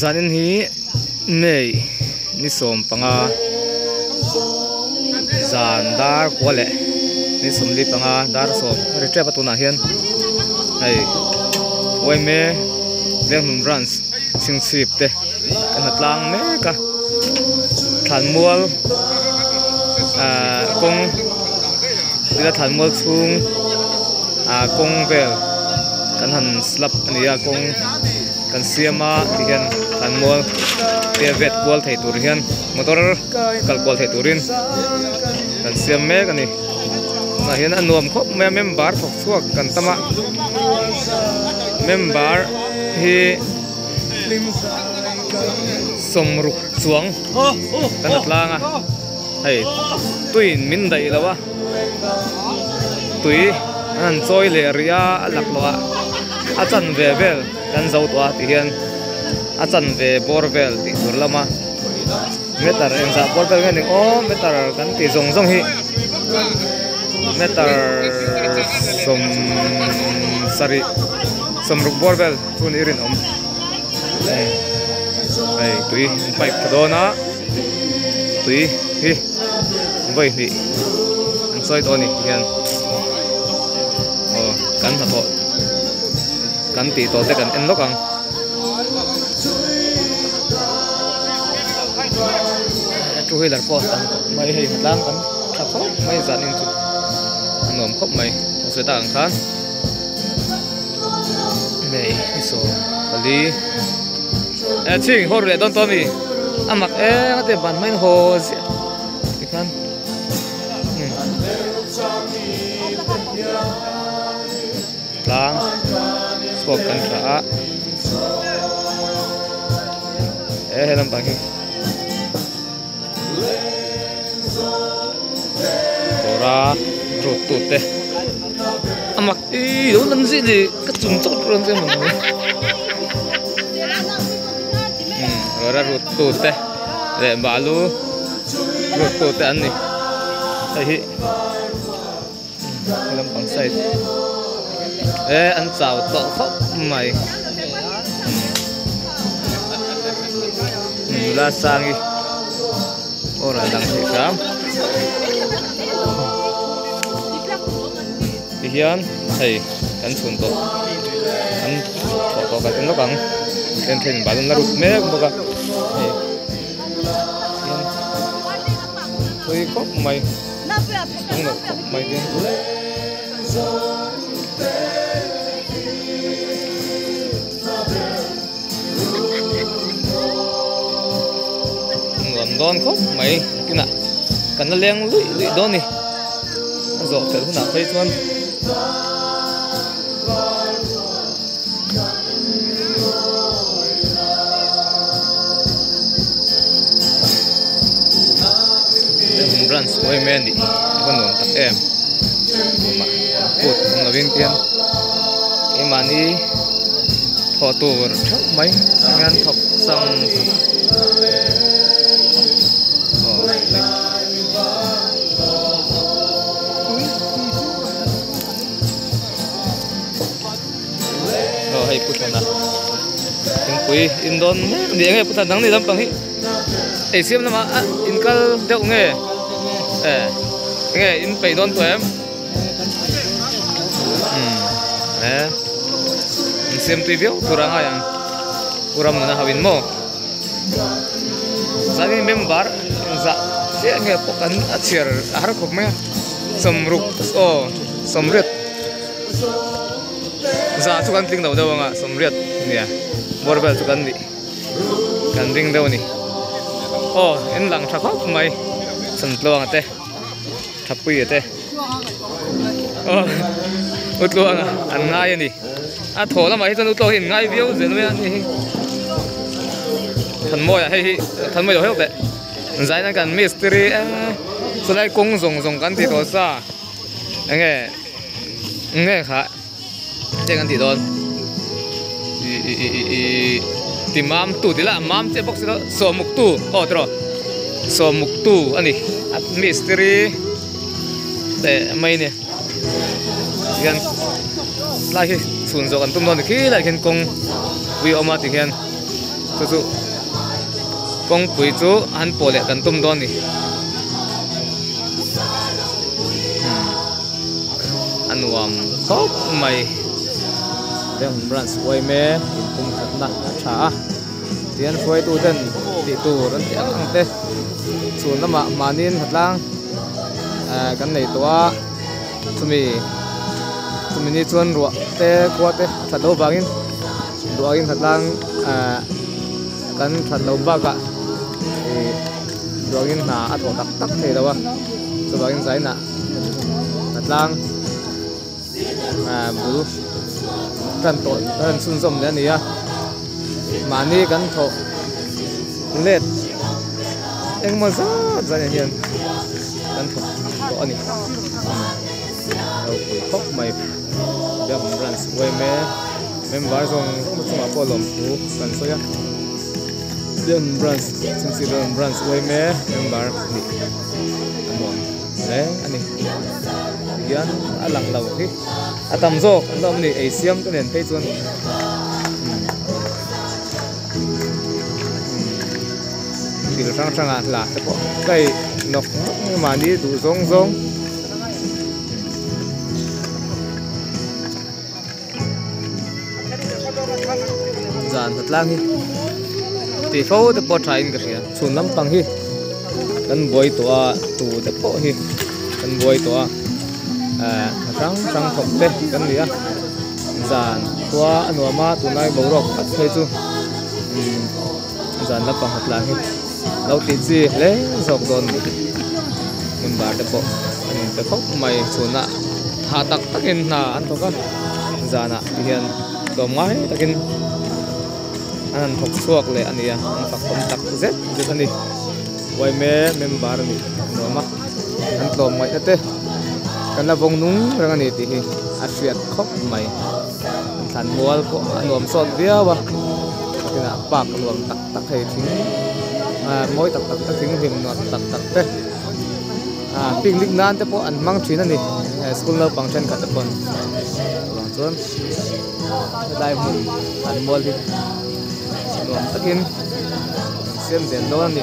zanin hi nei ni som panga zan dar kwale ni som li panga dar som retrieve atuna hian ai oi me leng branch sing sip te kan hatlang me ka than mual kong ila than mual chung kong vel kan han slap ania kong kan siama tihan than mual te vet kwal thei tur hian motor kal kwal thei turin kan siam me kan ni na hian anuam khop me member thok chuak kan tama member hi somruk chuang kan hatlanga hei tuin min dai lawa tui an choi le ria alak lawa a chan ve vel kan zo to ti hian a chan ve borvel ti tur lama metar en za borvel nge o metar kan ti zong zong hi metar som sari somruk borvel tun irin om ai tui pipe kadona tui hi voi ni an soi to ni hian kan tha to kan ti to te kan en lokang tu hi lar post mai hei lang kan tha kho mai zan in chu nom khop mai se ta ang khan nei iso ali ching hor le don to mi amak ate ban main ho ikan lang skop kan tra helam pagi tora rutut teh amak do lan si di kecung cok ron se mon tora rutut teh le balu rutut teh ani hi helam pang side ăn chào tọ khóc mày la sang đi ora đang thấy khám hiền thầy cắn chuồn to cắn to cái nó cắn trên thuyền bán nó rụt mé không có tôi khóc mày không được khóc mày đi don khóc mày cái nè cần nó leng lụi don đi rồi phải thế nào phải chuan để run sway men đi con nón tắc em mà cột không là viên tiền cái mà đi thọ tù mấy ngàn thọc sang hay putan na yung kui indon hindi nga putan nang nilang panghi siam nama inkal deu nge nge in pay don to em siam preview kurang ayang kurang mana hawin mo sagi member za siya nge pokan achir har kok me somruk somret za chu kan tling daw nga somriat nia borbel chu kan ni kan ring daw ni en lang tha khop mai san tlong ate thapui ate utlong an ngai ni a thola mai chan utlong hin ngai biu zel me ni than moi hei than moi ho te zai na kan mystery sulai kong zong kan ti to sa nge kha thế kan ti don ti mam tu ti la mam che box lo so muk tu tro so muk tu ani at mystery te mai ne yan la hi sun zo kan tum don ki la ken kong wi oma ti hian chu kong pui chu an pole kan tum don ni anuam khop mai deng branch wai me in tum khat na tha tian foi tu den ti tu ran ti ang te chun lama manin hatlang kan nei to chumi ni chuan ro te kwa te thalo bangin duagin hatlang kan thalo baga duagin na ato tak tak thei dawa so bangin zaina hatlang bul kan to kan sun som le ni ya mani kan tho let eng ma za za hian kan tho to ani khóc mày đem branch quay mẹ member dòng chung ở column của cần số ya đem branch chung si đem branch quay mẹ member ni anh đấy anh này gian alang lâu khi tầm zo anh này Asian cái nền thấy chuan thì sang sang là cái nọc mà đi đủ rong rong dàn thật lang hi tỷ phô tập bot train cái gì chun lắm bằng hi kan boy tua tu tập bộ hi kan boy tua sang sang thọc te kan lia dàn tua anu ama tu nai bo rok at thei chu dàn lắm bằng thật lang hi lâu tí gì lấy dọc đòn mình bảo tập bộ mình tập phúc mày chun nạ hạ tắc tắc in na ăn thọc kan dàn nạ thì hiện đom ngay tắc in anh thọc suak le anh ya anh phật công tắc z z anh đi quay mẹ member ni nó mắc anh tôm mày thế cái là vòng núng rồi anh đi thì asiat khóc mày thành mua có anh nuông sọt vía ba cái là bạc nuông tắc tắc hay thính mỗi tắc tắc tắc thính hiểm nọt tắc tắc thế ping linh nan thế po anh mang chuyến anh đi school lâu bằng chân cả tập con bằng chuan đây mình anh mua đi nuông takin xem đến đâu anh đi